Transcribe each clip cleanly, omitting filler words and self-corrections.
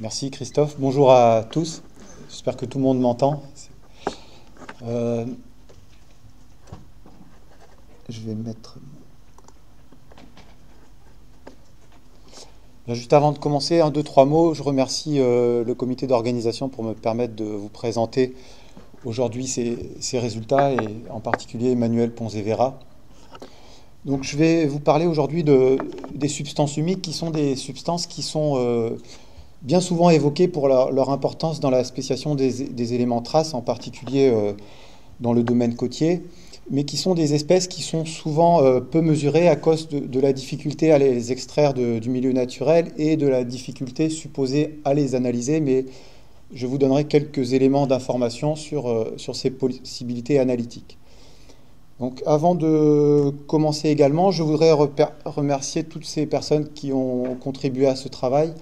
Merci Christophe. Bonjour à tous. J'espère que tout le monde m'entend. Euh, je vais mettre... Bien, juste avant de commencer, un, deux, trois mots. Je remercie le comité d'organisation pour me permettre de vous présenter aujourd'hui ces résultats et en particulier Emmanuel Ponzevera. Donc je vais vous parler aujourd'hui des substances humides qui sont des substances qui sont bien souvent évoquées pour leur importance dans la spéciation des éléments traces, en particulier dans le domaine côtier, mais qui sont des espèces qui sont souvent peu mesurées à cause de la difficulté à les extraire du milieu naturel et de la difficulté supposée à les analyser, mais je vous donnerai quelques éléments d'information sur ces possibilités analytiques. Donc, avant de commencer également, je voudrais remercier toutes ces personnes qui ont contribué à ce travail,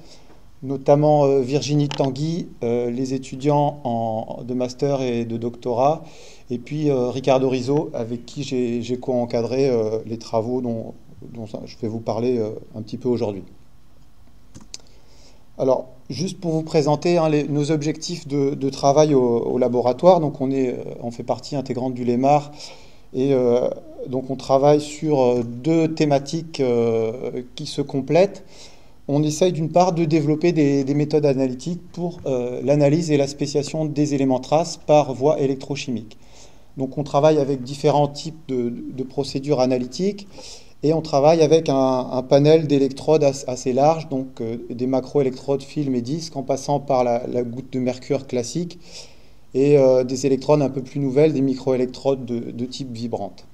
notamment Virginie Tanguy, les étudiants de master et de doctorat, et puis Ricardo Rizzo, avec qui j'ai co-encadré les travaux dont je vais vous parler un petit peu aujourd'hui. Alors, juste pour vous présenter nos objectifs de travail au laboratoire, donc on fait partie intégrante du LEMAR, et donc on travaille sur deux thématiques qui se complètent. On essaye d'une part de développer des méthodes analytiques pour l'analyse et la spéciation des éléments traces par voie électrochimique. Donc on travaille avec différents types de procédures analytiques et on travaille avec un panel d'électrodes assez large, donc des macroélectrodes, films et disques, en passant par la goutte de mercure classique et des électrodes un peu plus nouvelles, des microélectrodes de type vibrante.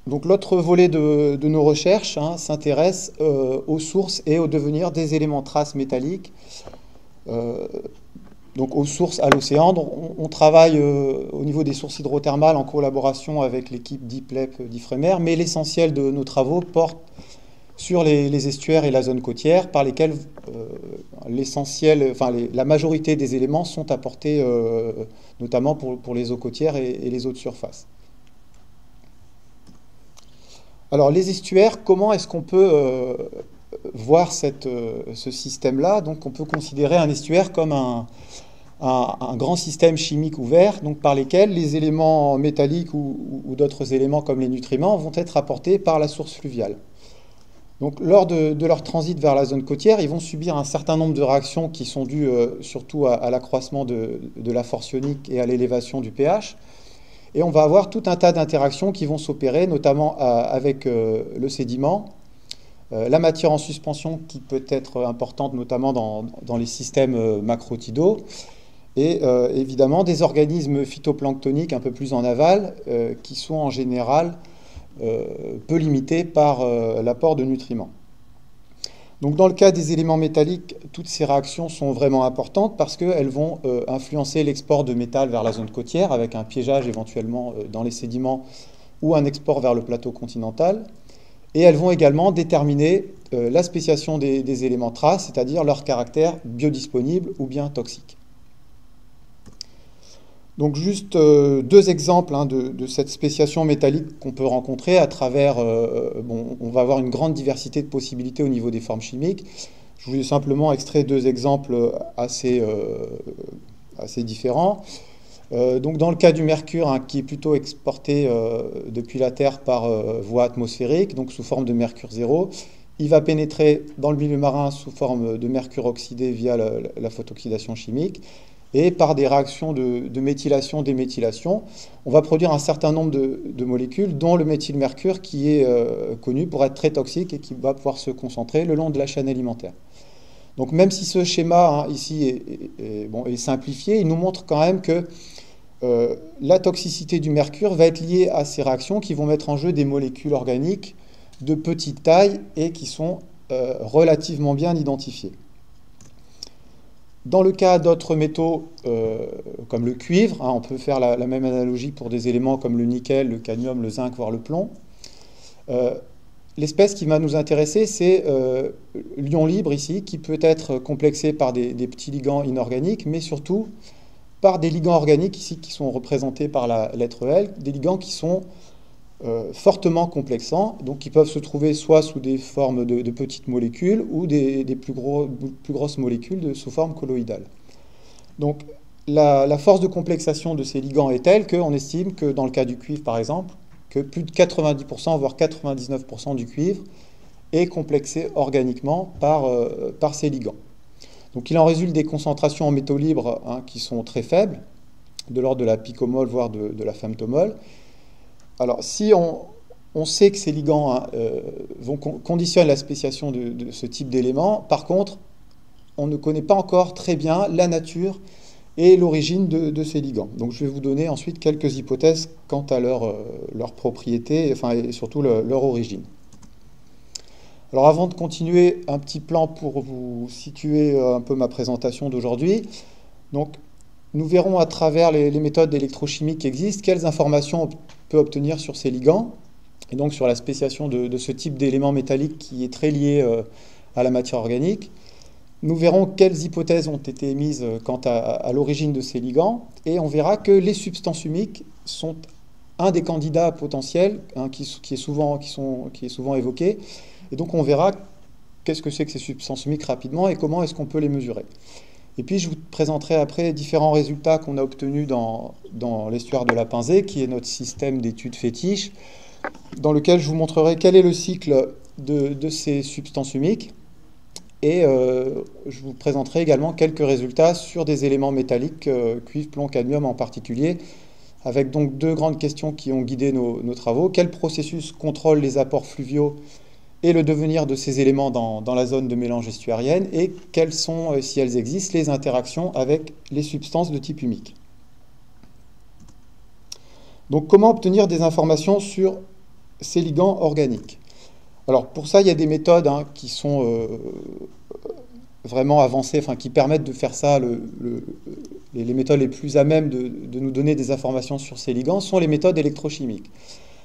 Donc l'autre volet de nos recherches s'intéresse aux sources et au devenir des éléments traces métalliques, donc aux sources à l'océan. On travaille au niveau des sources hydrothermales en collaboration avec l'équipe d'IPLEP-d'Ifremer, mais l'essentiel de nos travaux porte sur les estuaires et la zone côtière, par lesquels la majorité des éléments sont apportés, notamment pour les eaux côtières et les eaux de surface. Alors les estuaires, comment est-ce qu'on peut voir ce système-là? Donc on peut considérer un estuaire comme un grand système chimique ouvert, donc par lesquels les éléments métalliques ou d'autres éléments comme les nutriments vont être apportés par la source fluviale. Donc, lors de leur transit vers la zone côtière, ils vont subir un certain nombre de réactions qui sont dues surtout à l'accroissement de la force ionique et à l'élévation du pH. Et on va avoir tout un tas d'interactions qui vont s'opérer, notamment avec le sédiment, la matière en suspension qui peut être importante, notamment dans les systèmes macrotidaux, et évidemment des organismes phytoplanctoniques un peu plus en aval, qui sont en général peu limité par l'apport de nutriments. Donc dans le cas des éléments métalliques, toutes ces réactions sont vraiment importantes parce qu'elles vont influencer l'export de métal vers la zone côtière avec un piégeage éventuellement dans les sédiments ou un export vers le plateau continental. Et elles vont également déterminer la spéciation des éléments traces, c'est-à-dire leur caractère biodisponible ou bien toxique. Donc juste deux exemples de cette spéciation métallique qu'on peut rencontrer à travers... on va avoir une grande diversité de possibilités au niveau des formes chimiques. Je vous ai simplement extrait deux exemples assez différents. Donc dans le cas du mercure, qui est plutôt exporté depuis la Terre par voie atmosphérique, donc sous forme de mercure zéro, il va pénétrer dans le milieu marin sous forme de mercure oxydé via la photoxydation chimique. Et par des réactions de méthylation, déméthylation, on va produire un certain nombre de molécules, dont le méthylmercure qui est connu pour être très toxique et qui va pouvoir se concentrer le long de la chaîne alimentaire. Donc même si ce schéma ici est simplifié, il nous montre quand même que la toxicité du mercure va être liée à ces réactions qui vont mettre en jeu des molécules organiques de petite taille et qui sont relativement bien identifiées. Dans le cas d'autres métaux comme le cuivre, on peut faire la même analogie pour des éléments comme le nickel, le cadmium, le zinc, voire le plomb. L'espèce qui va nous intéresser, c'est l'ion libre ici, qui peut être complexé par des petits ligands inorganiques, mais surtout par des ligands organiques ici qui sont représentés par la lettre L, des ligands qui sont fortement complexants, donc qui peuvent se trouver soit sous des formes de petites molécules ou des plus grosses molécules sous forme colloïdale. Donc la force de complexation de ces ligands est telle qu'on estime que dans le cas du cuivre par exemple, que plus de 90% voire 99% du cuivre est complexé organiquement par ces ligands. Donc il en résulte des concentrations en métaux libres qui sont très faibles, de l'ordre de la picomole voire de la femtomole. Alors, si on sait que ces ligands conditionnent la spéciation de ce type d'éléments, par contre, on ne connaît pas encore très bien la nature et l'origine de ces ligands. Donc, je vais vous donner ensuite quelques hypothèses quant à leur propriété, enfin, et surtout leur origine. Alors, avant de continuer, un petit plan pour vous situer un peu ma présentation d'aujourd'hui. Donc, nous verrons à travers les méthodes électrochimiques qui existent quelles informations on peut obtenir sur ces ligands et donc sur la spéciation de ce type d'élément métallique qui est très lié à la matière organique. Nous verrons quelles hypothèses ont été émises quant à l'origine de ces ligands et on verra que les substances humiques sont un des candidats potentiels qui est souvent évoqué. Et donc on verra qu'est-ce que c'est que ces substances humiques rapidement et comment est-ce qu'on peut les mesurer. Et puis, je vous présenterai après différents résultats qu'on a obtenus dans l'estuaire de la Pinzée, qui est notre système d'études fétiche, dans lequel je vous montrerai quel est le cycle de ces substances humiques. Et je vous présenterai également quelques résultats sur des éléments métalliques, cuivre, plomb, cadmium en particulier, avec donc deux grandes questions qui ont guidé nos travaux. Quel processus contrôle les apports fluviaux et le devenir de ces éléments dans la zone de mélange estuarienne, et quelles sont, si elles existent, les interactions avec les substances de type humique. Donc, comment obtenir des informations sur ces ligands organiques? Alors, pour ça, il y a des méthodes qui sont vraiment avancées, qui permettent de faire ça. Les méthodes les plus à même de nous donner des informations sur ces ligands sont les méthodes électrochimiques.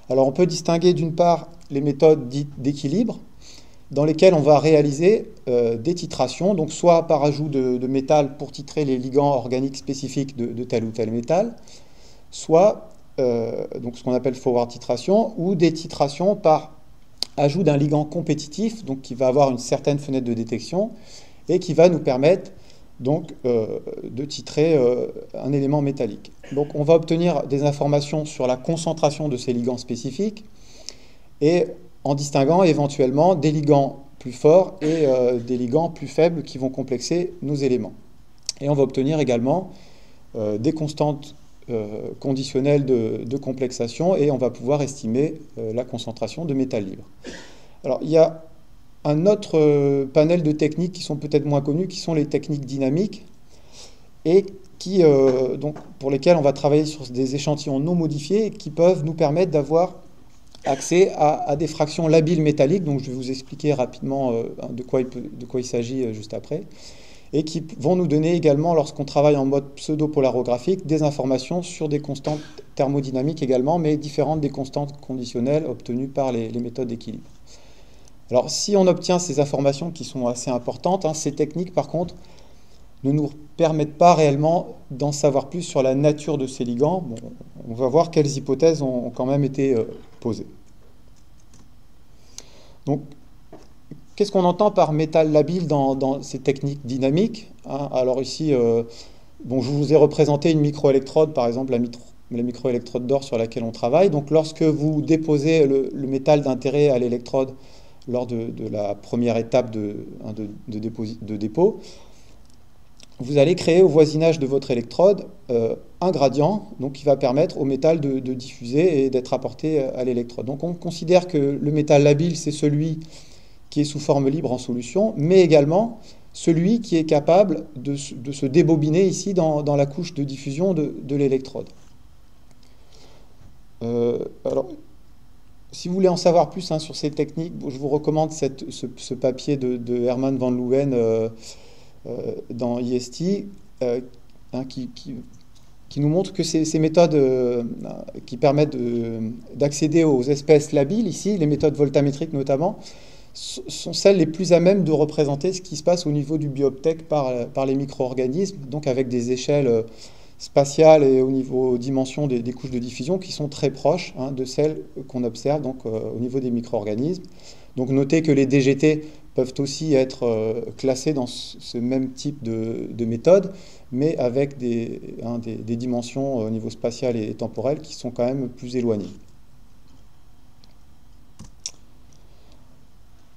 Alors, on peut distinguer d'une part les méthodes dites d'équilibre, dans lesquelles on va réaliser des titrations, donc soit par ajout de métal pour titrer les ligands organiques spécifiques de tel ou tel métal, soit donc ce qu'on appelle forward titration, ou des titrations par ajout d'un ligand compétitif, donc qui va avoir une certaine fenêtre de détection, et qui va nous permettre donc de titrer un élément métallique. Donc on va obtenir des informations sur la concentration de ces ligands spécifiques et en distinguant éventuellement des ligands plus forts et des ligands plus faibles qui vont complexer nos éléments. Et on va obtenir également des constantes conditionnelles de complexation et on va pouvoir estimer la concentration de métal libre. Alors il y a un autre panel de techniques qui sont peut-être moins connues, qui sont les techniques dynamiques, et donc, pour lesquelles on va travailler sur des échantillons non modifiés et qui peuvent nous permettre d'avoir accès à des fractions labiles métalliques, donc je vais vous expliquer rapidement de quoi il s'agit juste après, et qui vont nous donner également, lorsqu'on travaille en mode pseudo-polarographique, des informations sur des constantes thermodynamiques également, mais différentes des constantes conditionnelles obtenues par les méthodes d'équilibre. Alors, si on obtient ces informations qui sont assez importantes, ces techniques, par contre, ne nous permettent pas réellement d'en savoir plus sur la nature de ces ligands. Bon, on va voir quelles hypothèses ont quand même été posées. Donc, qu'est-ce qu'on entend par métal labile dans ces techniques dynamiques? Alors ici, je vous ai représenté une microélectrode, par exemple la microélectrode d'or sur laquelle on travaille. Donc, lorsque vous déposez le métal d'intérêt à l'électrode, lors de la première étape de dépôt, vous allez créer au voisinage de votre électrode un gradient donc, qui va permettre au métal de diffuser et d'être apporté à l'électrode. Donc on considère que le métal labile, c'est celui qui est sous forme libre en solution, mais également celui qui est capable de se débobiner ici dans la couche de diffusion de l'électrode. Alors, si vous voulez en savoir plus sur ces techniques, je vous recommande ce papier de Herman van Leeuwen dans IST qui nous montre que ces méthodes qui permettent d'accéder aux espèces labiles, ici, les méthodes voltamétriques notamment, sont celles les plus à même de représenter ce qui se passe au niveau du bioptèque par les micro-organismes, donc avec des échelles spatiale et au niveau dimension des couches de diffusion qui sont très proches de celles qu'on observe donc, au niveau des micro-organismes. Donc notez que les DGT peuvent aussi être classés dans ce même type de méthode, mais avec des dimensions au niveau spatial et temporel qui sont quand même plus éloignées.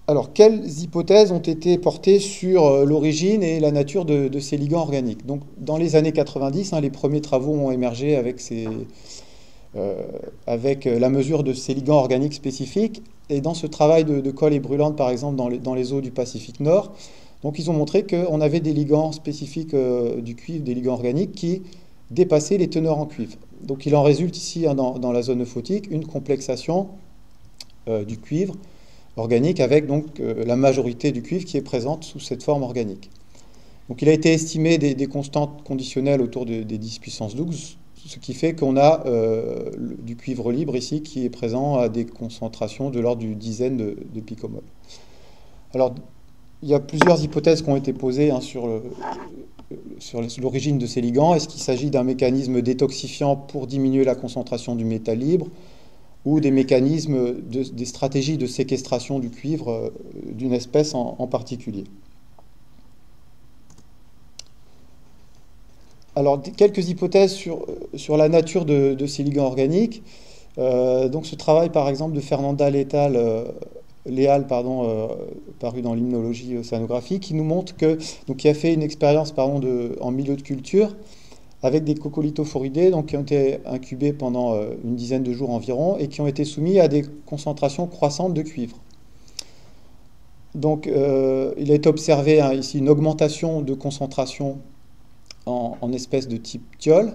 Alors, quelles hypothèses ont été portées sur l'origine et la nature de ces ligands organiques? Donc, dans les années 90, les premiers travaux ont émergé avec la mesure de ces ligands organiques spécifiques. Et dans ce travail de Coll et Bruland, par exemple, dans les eaux du Pacifique Nord, donc ils ont montré qu'on avait des ligands spécifiques du cuivre, des ligands organiques qui dépassaient les teneurs en cuivre. Donc, il en résulte ici, dans la zone euphotique, une complexation du cuivre organique avec donc la majorité du cuivre qui est présente sous cette forme organique. Donc il a été estimé des constantes conditionnelles autour des 10 puissance 12, ce qui fait qu'on a du cuivre libre ici qui est présent à des concentrations de l'ordre d'une dizaine de picomol. Alors il y a plusieurs hypothèses qui ont été posées sur l'origine de ces ligands. Est-ce qu'il s'agit d'un mécanisme détoxifiant pour diminuer la concentration du métal libre, ou des mécanismes, des stratégies de séquestration du cuivre d'une espèce en particulier. Alors, quelques hypothèses sur la nature de ces ligands organiques. Donc, ce travail, par exemple, de Fernanda Leal, paru dans l'Hymnologie océanographique, qui nous montre qui a fait une expérience en milieu de culture, avec des coccolithophoridés qui ont été incubés pendant une dizaine de jours environ et qui ont été soumis à des concentrations croissantes de cuivre. Donc, il a été observé ici une augmentation de concentration en espèces de type thiol.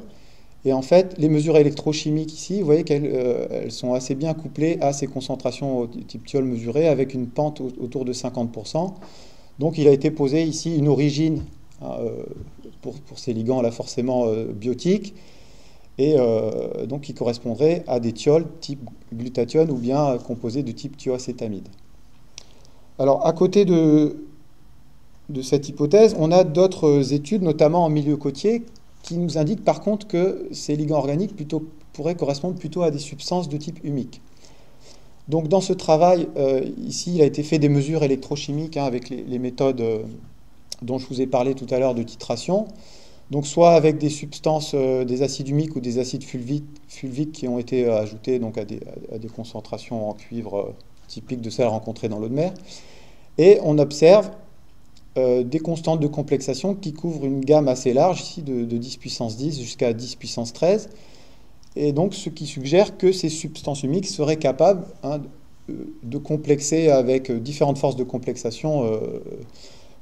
Et en fait, les mesures électrochimiques ici, vous voyez qu'elles sont assez bien couplées à ces concentrations type thiol mesurées avec une pente autour de 50%. Donc, il a été posé ici une origine pour ces ligands là forcément biotiques, et donc qui correspondrait à des thiols type glutathione ou bien composés de type thioacétamide. Alors à côté de cette hypothèse, on a d'autres études, notamment en milieu côtier, qui nous indiquent par contre que ces ligands organiques pourraient correspondre plutôt à des substances de type humique. Donc dans ce travail, ici, il a été fait des mesures électrochimiques avec les méthodes dont je vous ai parlé tout à l'heure de titration, donc soit avec des substances, des acides humiques ou des acides fulviques qui ont été ajoutés donc à des concentrations en cuivre typiques de celles rencontrées dans l'eau de mer, et on observe des constantes de complexation qui couvrent une gamme assez large, ici de 10 puissance 10 jusqu'à 10 puissance 13, et donc ce qui suggère que ces substances humiques seraient capables de complexer avec différentes forces de complexation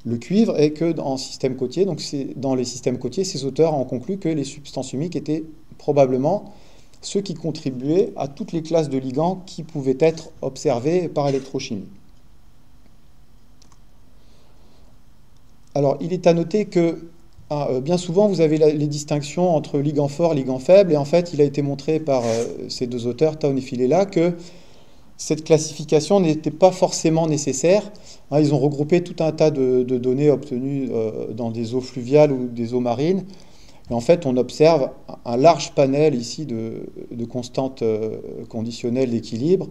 le cuivre, et que dans les systèmes côtiers, ces auteurs ont conclu que les substances humiques étaient probablement ceux qui contribuaient à toutes les classes de ligands qui pouvaient être observés par électrochimie. Alors, il est à noter que bien souvent, vous avez les distinctions entre ligand fort et ligand faible, et en fait, il a été montré par ces deux auteurs, Town et Filella, que cette classification n'était pas forcément nécessaire. Ils ont regroupé tout un tas de données obtenues dans des eaux fluviales ou des eaux marines. Et en fait, on observe un large panel ici de constantes conditionnelles d'équilibre.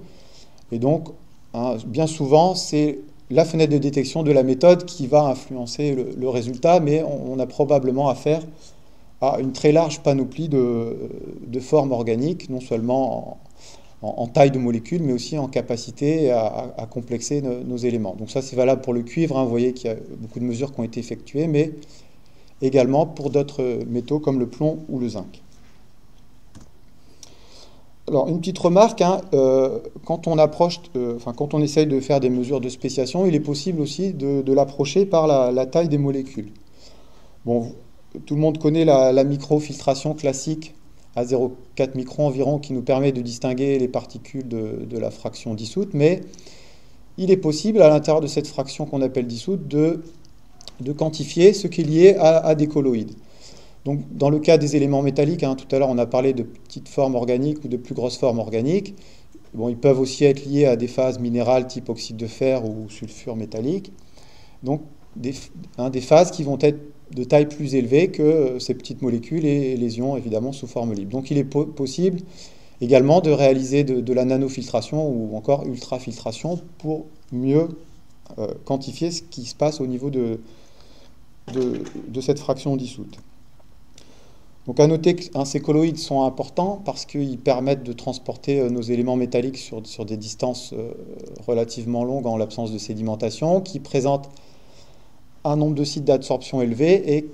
Et donc, bien souvent, c'est la fenêtre de détection de la méthode qui va influencer le résultat, mais on a probablement affaire à une très large panoplie de formes organiques, non seulement en taille de molécules, mais aussi en capacité à complexer nos éléments. Donc ça, c'est valable pour le cuivre. Vous voyez qu'il y a beaucoup de mesures qui ont été effectuées, mais également pour d'autres métaux comme le plomb ou le zinc. Alors, une petite remarque, quand on essaye de faire des mesures de spéciation, il est possible aussi de l'approcher par la taille des molécules. Bon, tout le monde connaît la microfiltration classique à 0,4 microns environ, qui nous permet de distinguer les particules de la fraction dissoute, mais il est possible, à l'intérieur de cette fraction qu'on appelle dissoute, de quantifier ce qui est lié à des colloïdes. Donc, dans le cas des éléments métalliques, tout à l'heure on a parlé de petites formes organiques ou de plus grosses formes organiques. Bon, ils peuvent aussi être liés à des phases minérales type oxyde de fer ou sulfure métallique. Donc, des phases qui vont être de taille plus élevée que ces petites molécules et les ions, évidemment, sous forme libre. Donc il est possible également de réaliser de la nanofiltration ou encore ultrafiltration pour mieux quantifier ce qui se passe au niveau de cette fraction dissoute. Donc à noter que ces colloïdes sont importants parce qu'ils permettent de transporter nos éléments métalliques sur des distances relativement longues en l'absence de sédimentation, qui présentent un nombre de sites d'absorption élevé et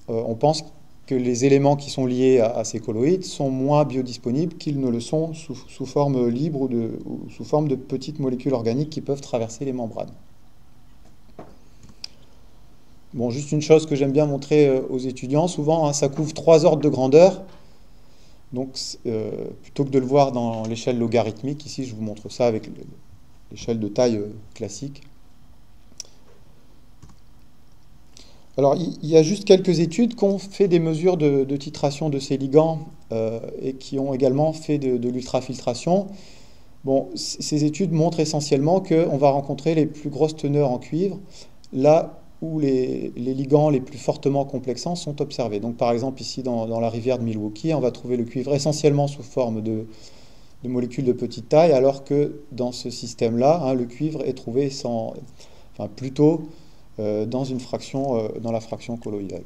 on pense que les éléments qui sont liés à ces colloïdes sont moins biodisponibles qu'ils ne le sont sous forme libre ou sous forme de petites molécules organiques qui peuvent traverser les membranes. Bon, juste une chose que j'aime bien montrer aux étudiants, souvent hein, ça couvre 3 ordres de grandeur, donc plutôt que de le voir dans l'échelle logarithmique, ici je vous montre ça avec l'échelle de taille classique. Alors il y a juste quelques études qui ont fait des mesures de titration de ces ligands et qui ont également fait de l'ultrafiltration. Bon, ces études montrent essentiellement qu'on va rencontrer les plus grosses teneurs en cuivre, là où les ligands les plus fortement complexants sont observés. Donc par exemple ici dans la rivière de Milwaukee, on va trouver le cuivre essentiellement sous forme de molécules de petite taille, alors que dans ce système-là, hein, le cuivre est trouvé plutôt dans la fraction colloïdale.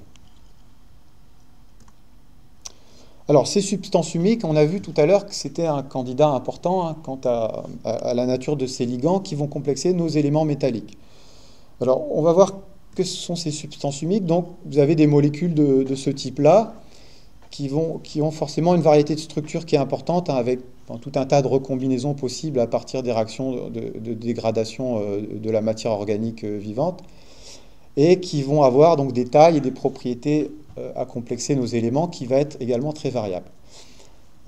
Alors ces substances humiques, on a vu tout à l'heure que c'était un candidat important hein, quant à la nature de ces ligands qui vont complexer nos éléments métalliques. Alors on va voir que ce sont ces substances humiques. Donc, vous avez des molécules de ce type-là qui ont forcément une variété de structures qui est importante, hein, avec tout un tas de recombinaisons possibles à partir des réactions de dégradation de la matière organique vivante, et qui vont avoir donc des tailles et des propriétés à complexer nos éléments qui va être également très variable.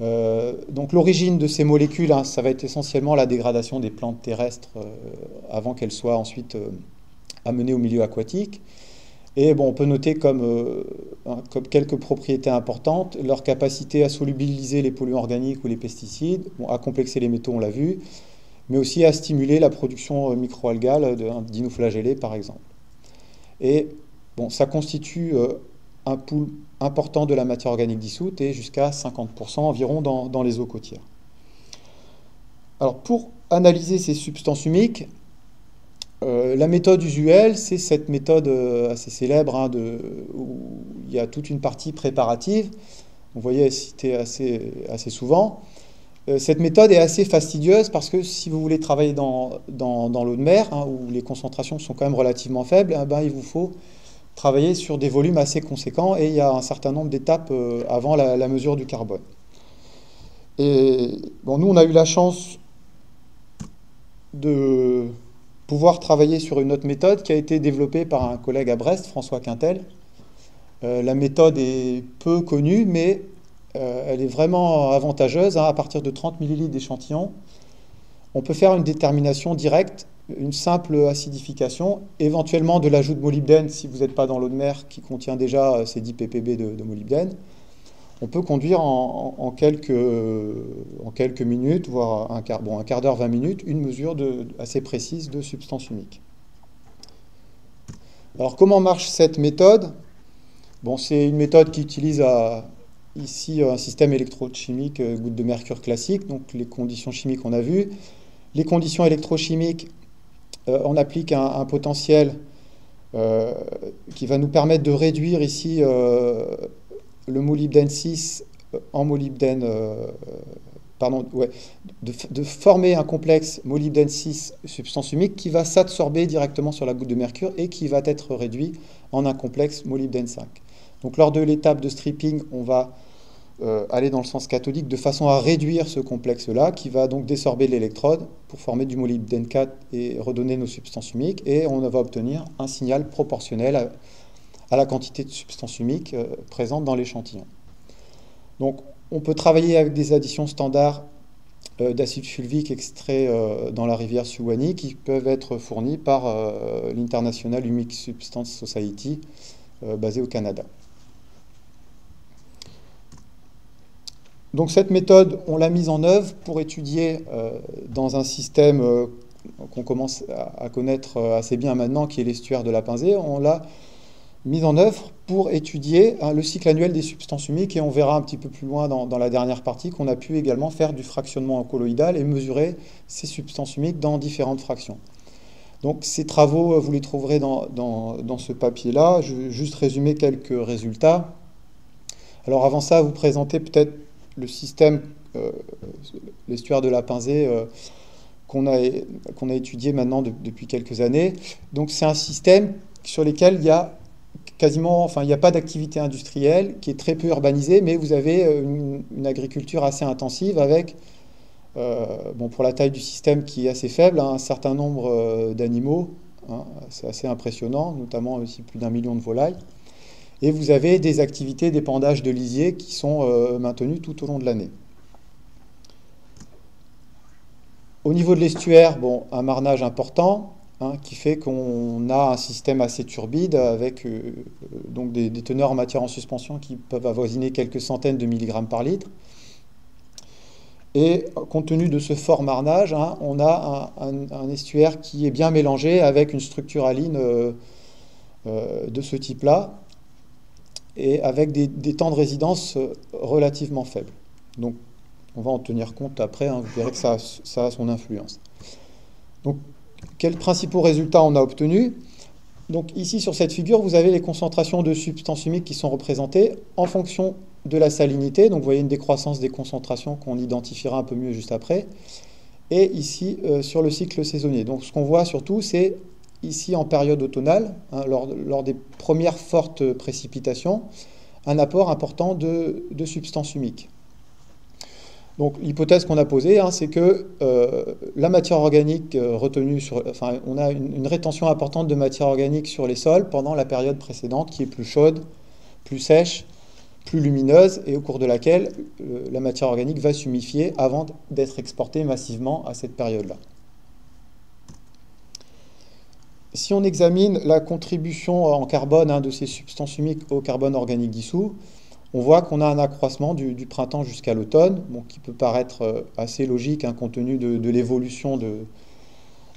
Donc l'origine de ces molécules, hein, ça va être essentiellement la dégradation des plantes terrestres avant qu'elles soient ensuite amenées au milieu aquatique. Et bon, on peut noter comme quelques propriétés importantes, leur capacité à solubiliser les polluants organiques ou les pesticides, à complexer les métaux, on l'a vu, mais aussi à stimuler la production microalgale d'inoflagellés, par exemple. Et bon, ça constitue un pool important de la matière organique dissoute et jusqu'à 50% environ dans les eaux côtières. Alors, pour analyser ces substances humiques, la méthode usuelle, c'est cette méthode assez célèbre hein, où il y a toute une partie préparative. Vous voyez, elle est citée assez souvent. Cette méthode est assez fastidieuse parce que si vous voulez travailler dans l'eau de mer, hein, où les concentrations sont quand même relativement faibles, il vous faut travailler sur des volumes assez conséquents et il y a un certain nombre d'étapes avant la mesure du carbone. Et bon, nous, on a eu la chance de pouvoir travailler sur une autre méthode qui a été développée par un collègue à Brest, François Quintel. La méthode est peu connue, mais elle est vraiment avantageuse. Hein, à partir de 30 ml d'échantillons, on peut faire une détermination directe, une simple acidification, éventuellement de l'ajout de molybdène si vous n'êtes pas dans l'eau de mer qui contient déjà ces 10 ppb de molybdène. On peut conduire en quelques minutes, voire un quart d'heure, 20 minutes, une mesure assez précise de substance humique. Alors comment marche cette méthode? Bon, c'est une méthode qui utilise ici un système électrochimique goutte de mercure classique, donc les conditions chimiques on a vues. Les conditions électrochimiques, on applique un potentiel qui va nous permettre de réduire ici le molybdène 6 en molybdène, de former un complexe molybdène 6 substance humique qui va s'absorber directement sur la goutte de mercure et qui va être réduit en un complexe molybdène 5. Donc lors de l'étape de stripping, on va aller dans le sens cathodique de façon à réduire ce complexe-là qui va donc désorber l'électrode pour former du molybdène 4 et redonner nos substances humiques, et on va obtenir un signal proportionnel à la quantité de substances humiques présentes dans l'échantillon. Donc on peut travailler avec des additions standards d'acide fulvique extraits dans la rivière Suwannee qui peuvent être fournis par l'International Humic Substance Society basée au Canada. Donc cette méthode, on l'a mise en œuvre pour étudier dans un système qu'on commence à connaître assez bien maintenant, qui est l'estuaire de la Pinzée. On l'a mis en œuvre pour étudier le cycle annuel des substances humiques, et on verra un petit peu plus loin dans la dernière partie qu'on a pu également faire du fractionnement en colloïdal et mesurer ces substances humiques dans différentes fractions. Donc ces travaux, vous les trouverez dans ce papier-là. Je vais juste résumer quelques résultats. Alors avant ça, vous présenter peut-être le système, l'estuaire de la Pinzée, qu'on a étudié maintenant depuis quelques années. Donc c'est un système sur lequel il y a quasiment, enfin il n'y a pas d'activité industrielle, qui est très peu urbanisé, mais vous avez une agriculture assez intensive avec, bon, pour la taille du système qui est assez faible, un certain nombre d'animaux, hein, c'est assez impressionnant, notamment aussi plus d'1 million de volailles. Et vous avez des activités d'épandage de lisier qui sont maintenues tout au long de l'année. Au niveau de l'estuaire, bon, un marnage important, hein, qui fait qu'on a un système assez turbide avec donc des teneurs en matière en suspension qui peuvent avoisiner quelques centaines de milligrammes par litre. Et compte tenu de ce fort marnage, hein, on a un estuaire qui est bien mélangé avec une structure haline de ce type-là et avec des temps de résidence relativement faibles. Donc, on va en tenir compte après, hein, vous verrez que ça a son influence. Donc, quels principaux résultats on a obtenus? Donc, ici, sur cette figure, vous avez les concentrations de substances humiques qui sont représentées en fonction de la salinité. Donc, vous voyez une décroissance des concentrations qu'on identifiera un peu mieux juste après. Et ici, sur le cycle saisonnier. Donc, ce qu'on voit surtout, c'est ici en période automnale, hein, lors des premières fortes précipitations, un apport important de substances humiques. Donc l'hypothèse qu'on a posée, hein, c'est que la matière organique retenue enfin, on a une rétention importante de matière organique sur les sols pendant la période précédente, qui est plus chaude, plus sèche, plus lumineuse, et au cours de laquelle la matière organique va s'humifier avant d'être exportée massivement à cette période-là. Si on examine la contribution en carbone, hein, de ces substances humiques au carbone organique dissous, on voit qu'on a un accroissement du printemps jusqu'à l'automne, bon, qui peut paraître assez logique, hein, compte tenu de l'évolution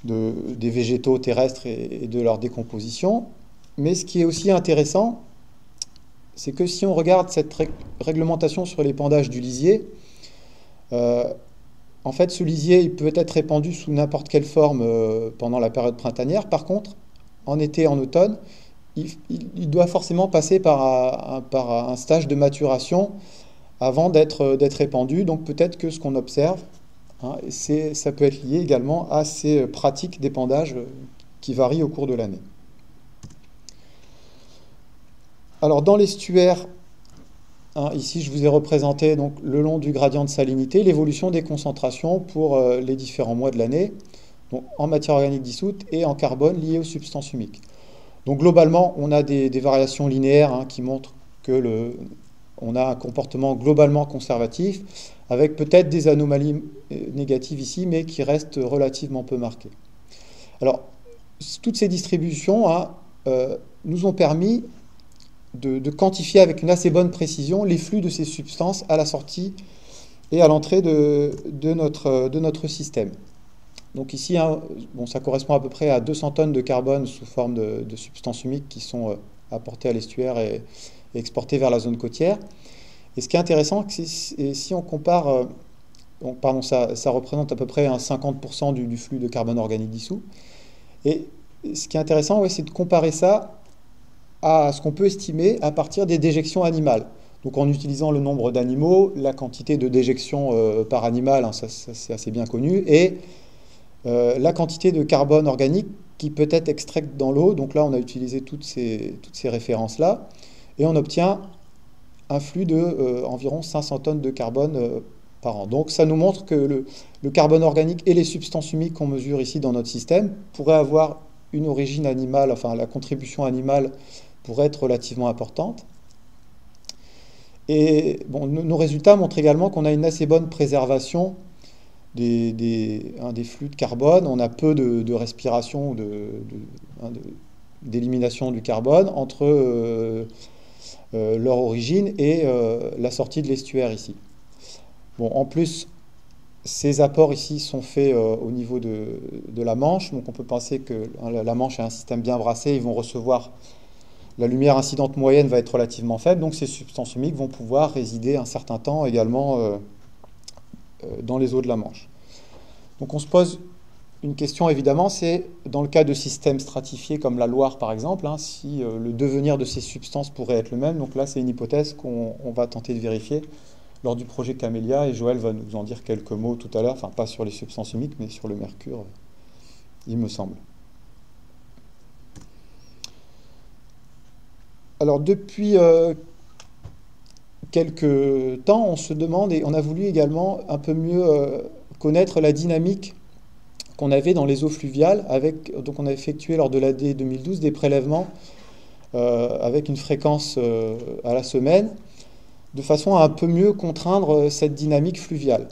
des végétaux terrestres et de leur décomposition. Mais ce qui est aussi intéressant, c'est que si on regarde cette réglementation sur l'épandage du lisier, en fait, ce lisier il peut être répandu sous n'importe quelle forme pendant la période printanière. Par contre, en été et en automne, il doit forcément passer par un stage de maturation avant d'être répandu. Donc peut-être que ce qu'on observe, hein, ça peut être lié également à ces pratiques d'épandage qui varient au cours de l'année. Alors dans l'estuaire, hein, ici je vous ai représenté donc, le long du gradient de salinité l'évolution des concentrations pour les différents mois de l'année, en matière organique dissoute et en carbone lié aux substances humiques. Donc globalement, on a des variations linéaires, hein, qui montrent on a un comportement globalement conservatif, avec peut-être des anomalies négatives ici, mais qui restent relativement peu marquées. Alors, toutes ces distributions, hein, nous ont permis de quantifier avec une assez bonne précision les flux de ces substances à la sortie et à l'entrée de notre système. Donc ici, hein, bon, ça correspond à peu près à 200 tonnes de carbone sous forme de substances humiques qui sont apportées à l'estuaire et exportées vers la zone côtière. Et ce qui est intéressant, c'est si on compare, ça représente à peu près 50% du flux de carbone organique dissous. Et ce qui est intéressant, ouais, c'est de comparer ça à ce qu'on peut estimer à partir des déjections animales. Donc en utilisant le nombre d'animaux, la quantité de déjections par animal, hein, ça c'est assez bien connu, et la quantité de carbone organique qui peut être extraite dans l'eau. Donc là, on a utilisé toutes ces références-là, et on obtient un flux de environ 500 tonnes de carbone par an. Donc ça nous montre que le carbone organique et les substances humiques qu'on mesure ici dans notre système pourraient avoir une origine animale, enfin la contribution animale pourrait être relativement importante. Et bon, nos résultats montrent également qu'on a une assez bonne préservation des flux de carbone. On a peu de respiration, d'élimination du carbone entre leur origine et la sortie de l'estuaire ici. Bon, en plus, ces apports ici sont faits au niveau de la Manche, donc on peut penser que la Manche est un système bien brassé, ils vont recevoir la lumière incidente moyenne va être relativement faible, donc ces substances humides vont pouvoir résider un certain temps également dans les eaux de la Manche. Donc on se pose une question évidemment, c'est dans le cas de systèmes stratifiés comme la Loire par exemple, hein, si le devenir de ces substances pourrait être le même. Donc là c'est une hypothèse qu'on va tenter de vérifier lors du projet Camélia, et Joël va nous en dire quelques mots tout à l'heure, enfin pas sur les substances humides mais sur le mercure, il me semble. Alors depuis quelques temps, on se demande, et on a voulu également un peu mieux connaître la dynamique qu'on avait dans les eaux fluviales. Donc on a effectué lors de l'année 2012 des prélèvements avec une fréquence à la semaine, de façon à un peu mieux contraindre cette dynamique fluviale.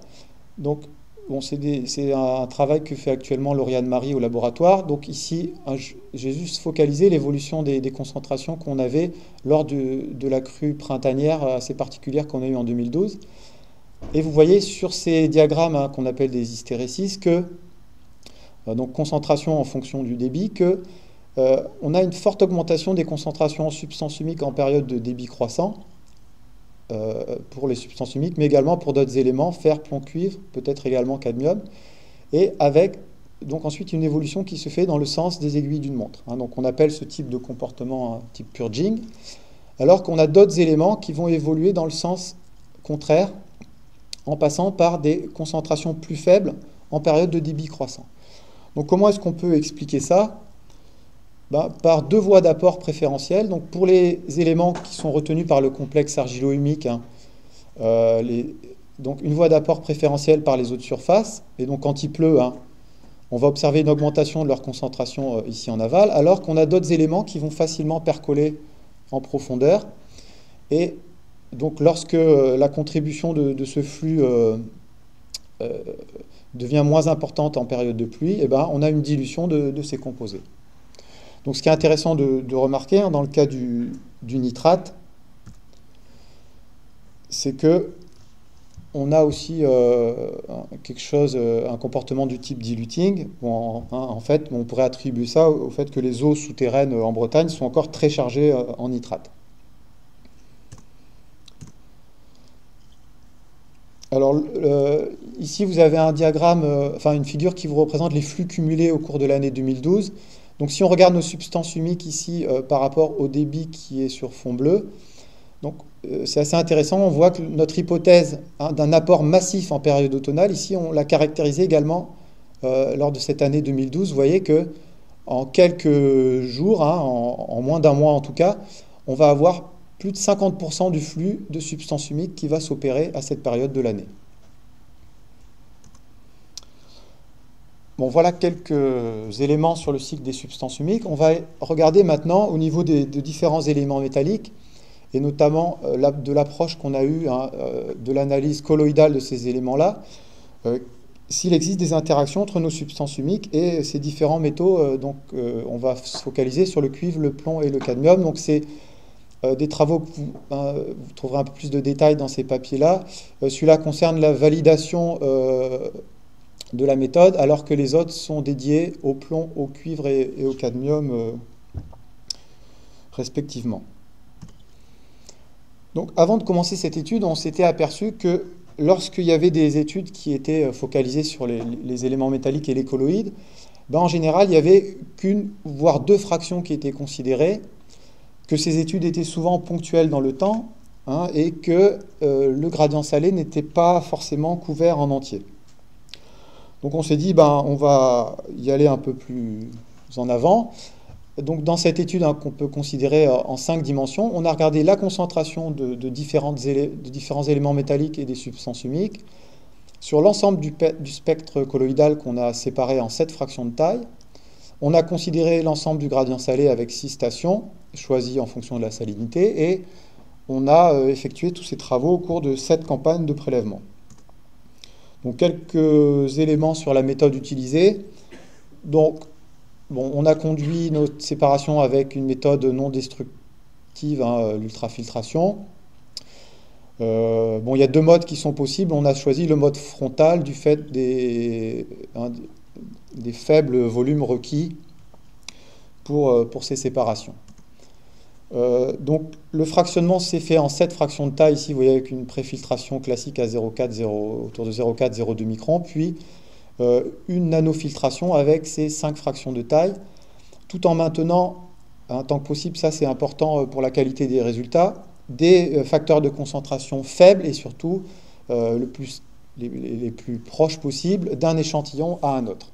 Donc bon, c'est un travail que fait actuellement Lauriane Marie au laboratoire. Donc ici, j'ai juste focalisé l'évolution des concentrations qu'on avait lors de la crue printanière assez particulière qu'on a eue en 2012. Et vous voyez sur ces diagrammes hein, qu'on appelle des hystérésis que, donc concentration en fonction du débit, que on a une forte augmentation des concentrations en substances humiques en période de débit croissant, pour les substances humiques, mais également pour d'autres éléments, fer, plomb, cuivre, peut-être également cadmium, et avec donc ensuite une évolution qui se fait dans le sens des aiguilles d'une montre. Hein. Donc on appelle ce type de comportement un type purging, alors qu'on a d'autres éléments qui vont évoluer dans le sens contraire, en passant par des concentrations plus faibles en période de débit croissant. Donc comment est-ce qu'on peut expliquer ça? Par deux voies d'apport préférentielles. Donc pour les éléments qui sont retenus par le complexe argilo-humique, hein, donc une voie d'apport préférentielle par les eaux de surface, et donc quand il pleut, hein, on va observer une augmentation de leur concentration ici en aval, alors qu'on a d'autres éléments qui vont facilement percoler en profondeur. Et donc lorsque la contribution de ce flux devient moins importante en période de pluie, eh ben, on a une dilution de ces composés. Donc ce qui est intéressant de remarquer hein, dans le cas du nitrate, c'est que on a aussi quelque chose, un comportement du type diluting. Bon, hein, en fait, on pourrait attribuer ça au fait que les eaux souterraines en Bretagne sont encore très chargées en nitrate. Alors ici, vous avez un diagramme, enfin une figure qui vous représente les flux cumulés au cours de l'année 2012. Donc si on regarde nos substances humiques ici par rapport au débit qui est sur fond bleu, donc c'est assez intéressant, on voit que notre hypothèse hein, d'un apport massif en période automnale, ici on l'a caractérisé également lors de cette année 2012. Vous voyez que en quelques jours, hein, en moins d'un mois en tout cas, on va avoir plus de 50% du flux de substances humiques qui va s'opérer à cette période de l'année. Bon, voilà quelques éléments sur le cycle des substances humiques. On va regarder maintenant au niveau de différents éléments métalliques, et notamment de l'approche qu'on a eue, hein, de l'analyse colloïdale de ces éléments-là, s'il existe des interactions entre nos substances humiques et ces différents métaux. Donc, on va se focaliser sur le cuivre, le plomb et le cadmium. Donc, c'est des travaux que vous trouverez un peu plus de détails dans ces papiers-là. Celui-là concerne la validation de la méthode, alors que les autres sont dédiés au plomb, au cuivre et au cadmium, respectivement. Donc, avant de commencer cette étude, on s'était aperçu que lorsqu'il y avait des études qui étaient focalisées sur les éléments métalliques et les colloïdes, en général, il n'y avait qu'une, voire deux fractions qui étaient considérées, que ces études étaient souvent ponctuelles dans le temps, hein, et que le gradient salé n'était pas forcément couvert en entier. Donc on s'est dit, on va y aller un peu plus en avant. Donc dans cette étude hein, qu'on peut considérer en 5 dimensions, on a regardé la concentration de différents éléments métalliques et des substances humiques sur l'ensemble du spectre colloïdal qu'on a séparé en 7 fractions de taille. On a considéré l'ensemble du gradient salé avec 6 stations, choisies en fonction de la salinité, et on a effectué tous ces travaux au cours de 7 campagnes de prélèvement. Donc quelques éléments sur la méthode utilisée. Donc, bon, on a conduit notre séparation avec une méthode non destructive, hein, l'ultrafiltration. Bon, il y a deux modes qui sont possibles. On a choisi le mode frontal du fait des faibles volumes requis pour ces séparations. Donc le fractionnement s'est fait en 7 fractions de taille, ici vous voyez avec une préfiltration classique à 0,4, autour de 0,4, 0,2 microns, puis une nanofiltration avec ces 5 fractions de taille, tout en maintenant, tant que possible, ça c'est important pour la qualité des résultats, des facteurs de concentration faibles et surtout les plus proches possibles d'un échantillon à un autre.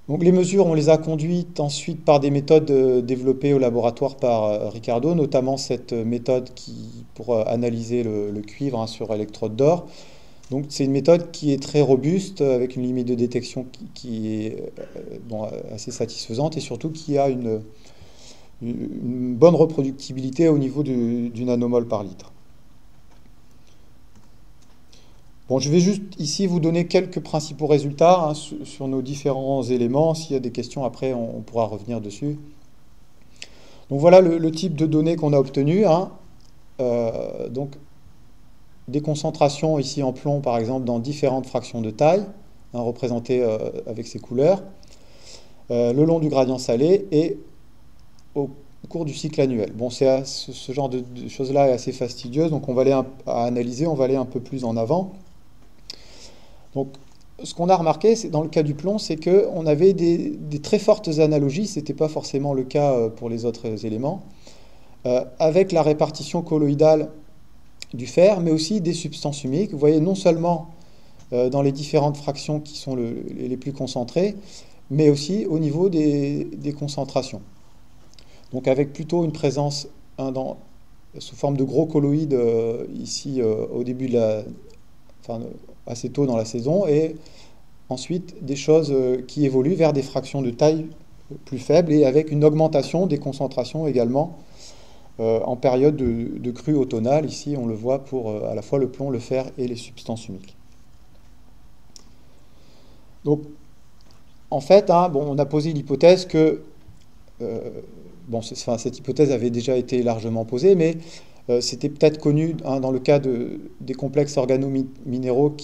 Donc les mesures, on les a conduites ensuite par des méthodes développées au laboratoire par Ricardo, notamment cette méthode pour analyser le cuivre sur électrode d'or. Donc c'est une méthode qui est très robuste, avec une limite de détection qui est assez satisfaisante et surtout qui a une bonne reproductibilité au niveau du nanomol par litre. Bon, je vais juste ici vous donner quelques principaux résultats sur nos différents éléments. S'il y a des questions, après, on pourra revenir dessus. Donc voilà le type de données qu'on a obtenu. Donc des concentrations ici en plomb, par exemple, dans différentes fractions de taille, représentées avec ces couleurs, le long du gradient salé et au cours du cycle annuel. Bon, ce genre de choses-là est assez fastidieuse, donc on va aller à analyser, on va aller un peu plus en avant. Donc, ce qu'on a remarqué, dans le cas du plomb, c'est qu'on avait des très fortes analogies, ce n'était pas forcément le cas pour les autres éléments, avec la répartition colloïdale du fer, mais aussi des substances humiques. Vous voyez, non seulement dans les différentes fractions qui sont les plus concentrées, mais aussi au niveau des concentrations. Donc avec plutôt une présence sous forme de gros colloïdes ici au début assez tôt dans la saison, et ensuite des choses qui évoluent vers des fractions de taille plus faibles et avec une augmentation des concentrations également en période de crue automnale. Ici on le voit pour à la fois le plomb, le fer et les substances humiques. Donc en fait, on a posé l'hypothèse que cette hypothèse avait déjà été largement posée, mais c'était peut-être connu dans le cas des complexes organominéraux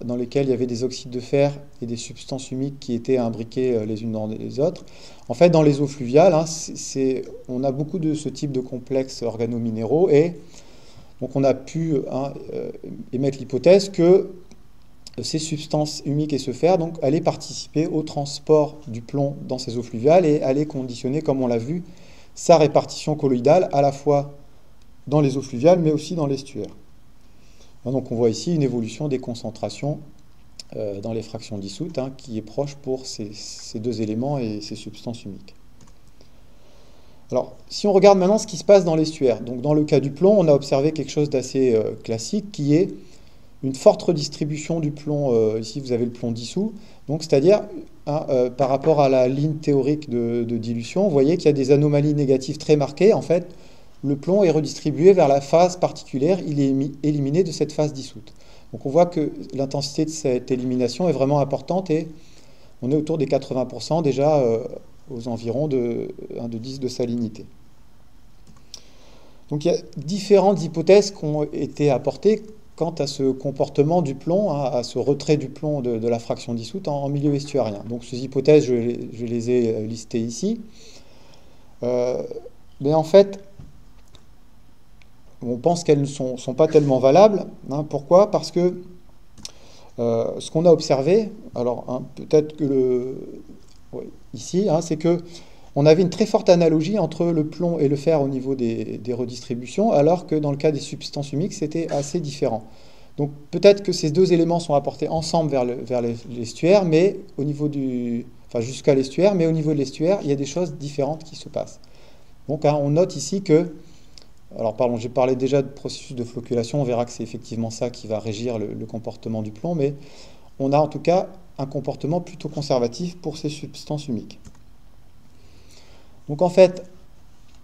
dans lesquels il y avait des oxydes de fer et des substances humiques qui étaient imbriquées les unes dans les autres. En fait, dans les eaux fluviales, on a beaucoup de ce type de complexes organominéraux, et donc on a pu émettre l'hypothèse que ces substances humiques et ce fer allaient participer au transport du plomb dans ces eaux fluviales et allaient conditionner, comme on l'a vu, sa répartition colloïdale à la fois dans les eaux fluviales mais aussi dans l'estuaire. Donc on voit ici une évolution des concentrations dans les fractions dissoutes qui est proche pour ces deux éléments et ces substances humiques. Alors, si on regarde maintenant ce qui se passe dans l'estuaire, donc dans le cas du plomb, on a observé quelque chose d'assez classique qui est une forte redistribution du plomb. Ici, vous avez le plomb dissous, donc c'est-à-dire par rapport à la ligne théorique de dilution, vous voyez qu'il y a des anomalies négatives très marquées. En fait, le plomb est redistribué vers la phase particulière, il est éliminé de cette phase dissoute. Donc on voit que l'intensité de cette élimination est vraiment importante et on est autour des 80% déjà aux environs de 10 de salinité. Donc il y a différentes hypothèses qui ont été apportées quant à ce comportement du plomb, à ce retrait du plomb de la fraction dissoute en milieu estuarien. Donc ces hypothèses, je les ai listées ici. Mais en fait, on pense qu'elles ne sont pas tellement valables. Pourquoi? Parce que ce qu'on a observé, alors peut-être que ici, c'est que on avait une très forte analogie entre le plomb et le fer au niveau des redistributions, alors que dans le cas des substances humiques, c'était assez différent. Donc peut-être que ces deux éléments sont apportés ensemble vers l'estuaire, mais au niveau jusqu'à l'estuaire, mais au niveau de l'estuaire, il y a des choses différentes qui se passent. Donc on note ici que, alors pardon, j'ai parlé déjà de processus de flocculation, on verra que c'est effectivement ça qui va régir le comportement du plomb, mais on a en tout cas un comportement plutôt conservatif pour ces substances humiques. Donc en fait,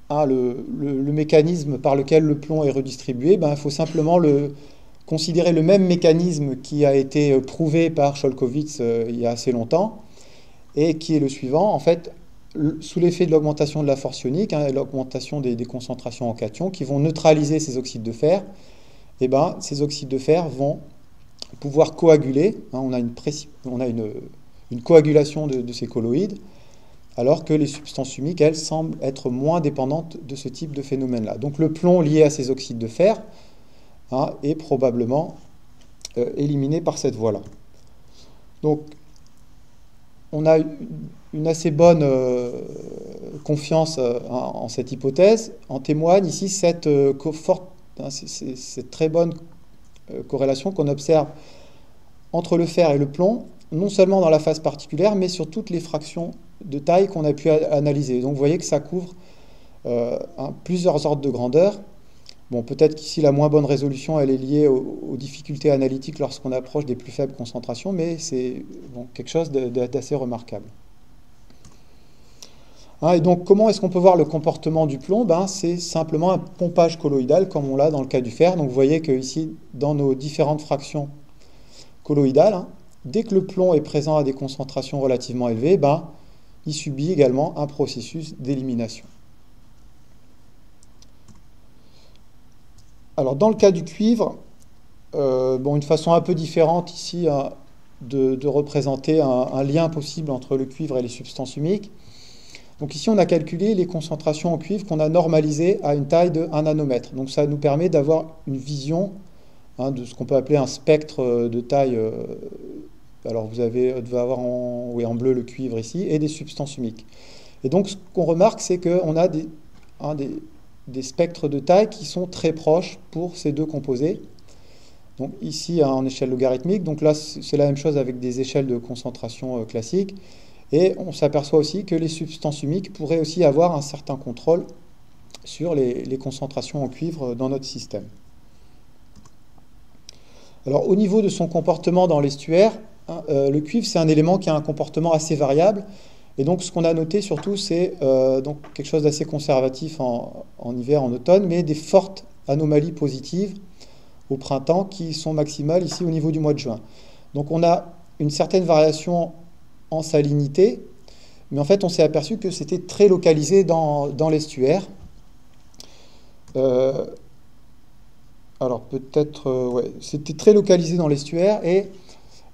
le mécanisme par lequel le plomb est redistribué, il faut simplement considérer le même mécanisme qui a été prouvé par Scholkowitz il y a assez longtemps, et qui est le suivant. En fait, sous l'effet de l'augmentation de la force ionique, l'augmentation des concentrations en cations qui vont neutraliser ces oxydes de fer, ces oxydes de fer vont pouvoir coaguler. On a une coagulation de ces colloïdes, alors que les substances humiques, elles, semblent être moins dépendantes de ce type de phénomène-là. Donc le plomb lié à ces oxydes de fer est probablement éliminé par cette voie-là. Donc on a une assez bonne confiance en cette hypothèse. En témoigne ici cette très bonne corrélation qu'on observe entre le fer et le plomb, non seulement dans la phase particulière, mais sur toutes les fractions de taille qu'on a pu analyser. Donc vous voyez que ça couvre plusieurs ordres de grandeur. Bon, peut-être qu'ici la moins bonne résolution, elle est liée aux difficultés analytiques lorsqu'on approche des plus faibles concentrations, mais c'est quelque chose d'assez remarquable. Et donc, comment est-ce qu'on peut voir le comportement du plomb? C'est simplement un pompage colloïdal, comme on l'a dans le cas du fer. Donc, vous voyez que ici, dans nos différentes fractions colloïdales, dès que le plomb est présent à des concentrations relativement élevées, il subit également un processus d'élimination. Alors, dans le cas du cuivre, une façon un peu différente ici de représenter un lien possible entre le cuivre et les substances humiques. Donc ici, on a calculé les concentrations en cuivre qu'on a normalisées à une taille de 1 nanomètre. Donc ça nous permet d'avoir une vision de ce qu'on peut appeler un spectre de taille. Alors vous devez avoir en bleu le cuivre ici, et des substances humiques. Et donc ce qu'on remarque, c'est qu'on a des spectres de taille qui sont très proches pour ces deux composés. Donc ici en échelle logarithmique, donc là c'est la même chose avec des échelles de concentration classiques. Et on s'aperçoit aussi que les substances humiques pourraient aussi avoir un certain contrôle sur les concentrations en cuivre dans notre système. Alors au niveau de son comportement dans l'estuaire, le cuivre c'est un élément qui a un comportement assez variable. Et donc ce qu'on a noté surtout c'est quelque chose d'assez conservatif en hiver, en automne, mais des fortes anomalies positives au printemps qui sont maximales ici au niveau du mois de juin. Donc on a une certaine variation en salinité, mais en fait on s'est aperçu que c'était très localisé dans l'estuaire. Alors peut-être, c'était très localisé dans l'estuaire, et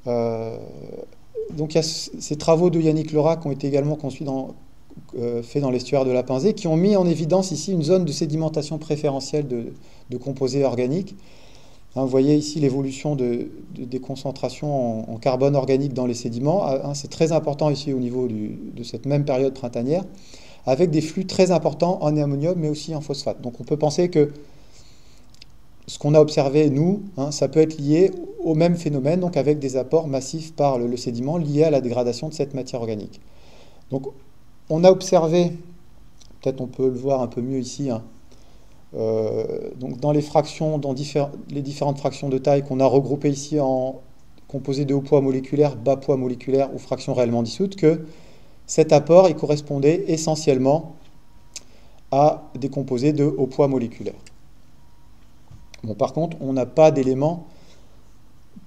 donc il y a ces travaux de Yannick Lerat qui ont été également faits dans l'estuaire de la Pinzée, qui ont mis en évidence ici une zone de sédimentation préférentielle de composés organiques. Vous voyez ici l'évolution des concentrations en carbone organique dans les sédiments. C'est très important ici au niveau de cette même période printanière, avec des flux très importants en ammonium, mais aussi en phosphate. Donc on peut penser que ce qu'on a observé, nous, ça peut être lié au même phénomène, donc avec des apports massifs par le sédiment liés à la dégradation de cette matière organique. Donc on a observé, peut-être on peut le voir un peu mieux ici, donc dans les fractions, les différentes fractions de taille qu'on a regroupées ici en composés de haut poids moléculaire, bas poids moléculaire ou fractions réellement dissoutes, que cet apport il correspondait essentiellement à des composés de haut poids moléculaire. Bon, par contre, on n'a pas d'éléments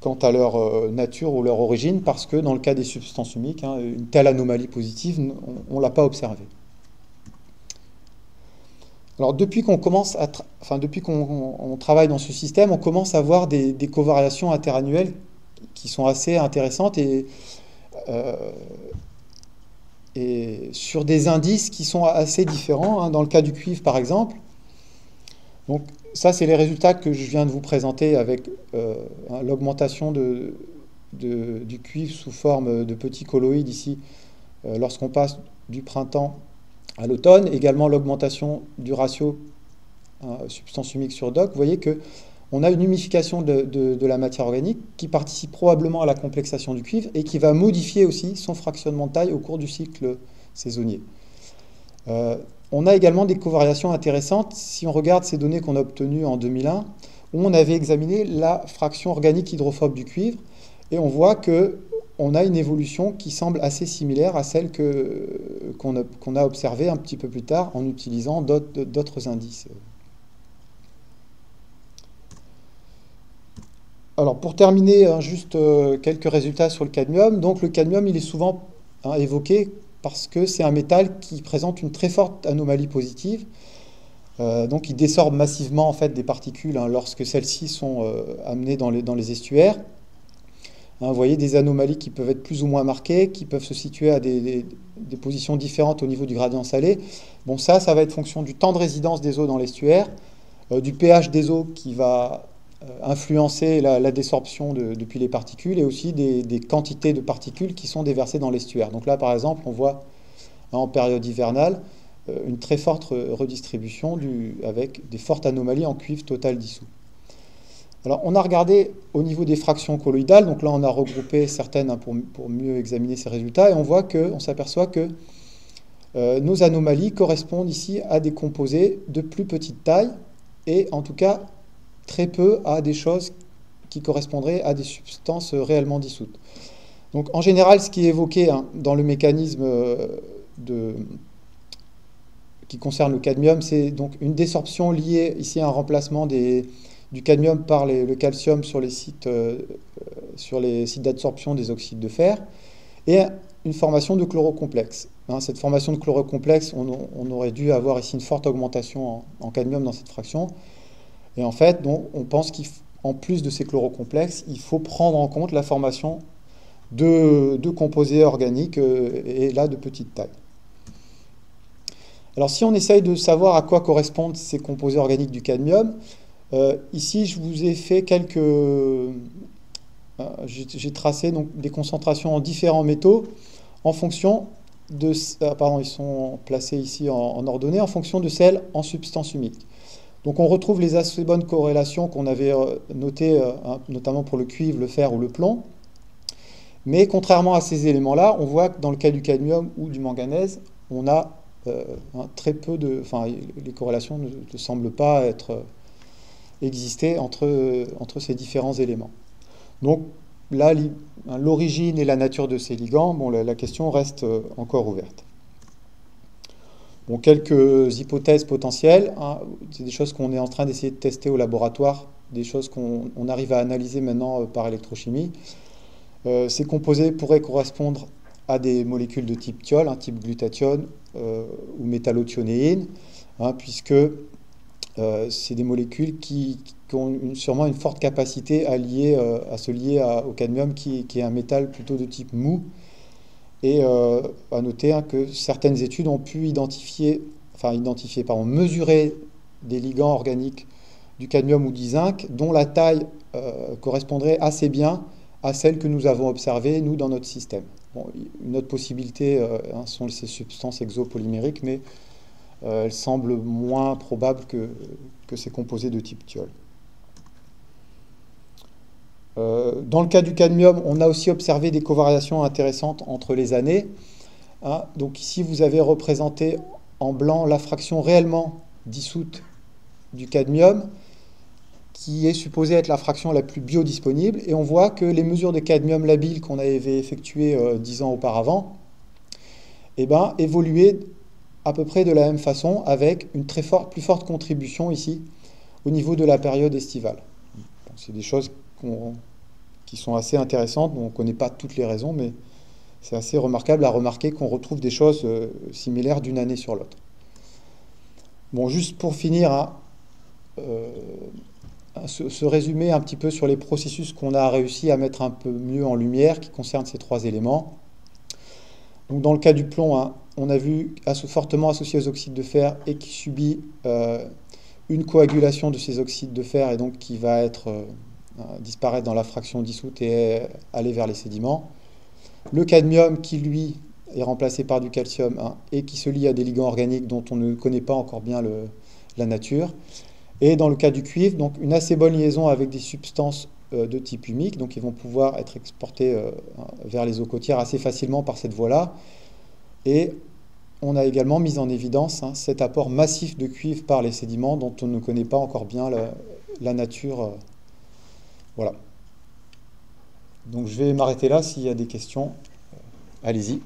quant à leur nature ou leur origine, parce que dans le cas des substances humiques, une telle anomalie positive, on ne l'a pas observée. Alors depuis qu'on travaille dans ce système, on commence à voir des covariations interannuelles qui sont assez intéressantes et sur des indices qui sont assez différents. Dans le cas du cuivre, par exemple. Donc ça, c'est les résultats que je viens de vous présenter avec l'augmentation du cuivre sous forme de petits colloïdes ici, lorsqu'on passe du printemps à l'automne, également l'augmentation du ratio substance humique sur DOC. Vous voyez qu'on a une humification de la matière organique qui participe probablement à la complexation du cuivre et qui va modifier aussi son fractionnement de taille au cours du cycle saisonnier. On a également des covariations intéressantes si on regarde ces données qu'on a obtenues en 2001, où on avait examiné la fraction organique hydrophobe du cuivre, et on voit qu'on a une évolution qui semble assez similaire à celle qu'on a observée un petit peu plus tard en utilisant d'autres indices. Alors pour terminer, juste quelques résultats sur le cadmium. Donc le cadmium, il est souvent évoqué parce que c'est un métal qui présente une très forte anomalie positive. Donc il désorbe massivement en fait, des particules lorsque celles-ci sont amenées dans les estuaires. Vous voyez des anomalies qui peuvent être plus ou moins marquées, qui peuvent se situer à des des positions différentes au niveau du gradient salé. Bon, ça va être fonction du temps de résidence des eaux dans l'estuaire, du pH des eaux qui va influencer la désorption depuis les particules, et aussi des quantités de particules qui sont déversées dans l'estuaire. Donc là, par exemple, on voit en période hivernale une très forte redistribution avec des fortes anomalies en cuivre total dissous. Alors, on a regardé au niveau des fractions colloïdales, donc là on a regroupé certaines pour mieux examiner ces résultats, et on s'aperçoit que nos anomalies correspondent ici à des composés de plus petite taille, et en tout cas très peu à des choses qui correspondraient à des substances réellement dissoutes. Donc en général, ce qui est évoqué dans le mécanisme qui concerne le cadmium, c'est donc une désorption liée ici à un remplacement du cadmium par le calcium sur les sites d'adsorption des oxydes de fer, et une formation de chlorocomplexe. Cette formation de chlorocomplexe, on aurait dû avoir ici une forte augmentation en cadmium dans cette fraction. Et en fait, on pense qu'en plus de ces chlorocomplexes, il faut prendre en compte la formation de composés organiques, et là de petite taille. Alors si on essaye de savoir à quoi correspondent ces composés organiques du cadmium, ici je vous ai fait j'ai tracé donc des concentrations en différents métaux en fonction de... pardon, ils sont placés ici en ordonnée, en fonction de celles en substance humide. Donc on retrouve les assez bonnes corrélations qu'on avait notées, notamment pour le cuivre, le fer ou le plomb. Mais contrairement à ces éléments-là, on voit que dans le cas du cadmium ou du manganèse, on a très peu de... Enfin, les corrélations ne semblent pas exister entre ces différents éléments. Donc là, l'origine et la nature de ces ligands, bon, la question reste encore ouverte. Bon, quelques hypothèses potentielles, c'est des choses qu'on est en train d'essayer de tester au laboratoire, des choses qu'on arrive à analyser maintenant par électrochimie. Ces composés pourraient correspondre à des molécules de type thiol, type glutathione ou métallothionéine, puisque c'est des molécules qui ont sûrement une forte capacité à se lier au cadmium, qui est un métal plutôt de type mou. Et à noter que certaines études ont pu mesurer des ligands organiques du cadmium ou du zinc dont la taille correspondrait assez bien à celle que nous avons observée, nous, dans notre système. Bon, une autre possibilité sont ces substances exopolymériques, mais elles semblent moins probables que ces composés de type thiol. Dans le cas du cadmium, on a aussi observé des covariations intéressantes entre les années. Donc ici, vous avez représenté en blanc la fraction réellement dissoute du cadmium, qui est supposée être la fraction la plus biodisponible. Et on voit que les mesures de cadmium labile qu'on avait effectuées 10 ans auparavant évoluaient à peu près de la même façon, avec une plus forte contribution ici au niveau de la période estivale. C'est des choses qui sont assez intéressantes. On ne connaît pas toutes les raisons, mais c'est assez remarquable à remarquer qu'on retrouve des choses similaires d'une année sur l'autre. Bon, juste pour finir, se résumer un petit peu sur les processus qu'on a réussi à mettre un peu mieux en lumière, qui concernent ces trois éléments. Donc, dans le cas du plomb, on a vu fortement associé aux oxydes de fer et qui subit une coagulation de ces oxydes de fer, et donc qui va disparaître dans la fraction dissoute et aller vers les sédiments. Le cadmium qui, lui, est remplacé par du calcium et qui se lie à des ligands organiques dont on ne connaît pas encore bien la nature. Et dans le cas du cuivre, donc une assez bonne liaison avec des substances de type humique, donc ils vont pouvoir être exportés vers les eaux côtières assez facilement par cette voie-là. Et on a également mis en évidence cet apport massif de cuivre par les sédiments dont on ne connaît pas encore bien la nature. Voilà. Donc je vais m'arrêter là. S'il y a des questions, allez-y.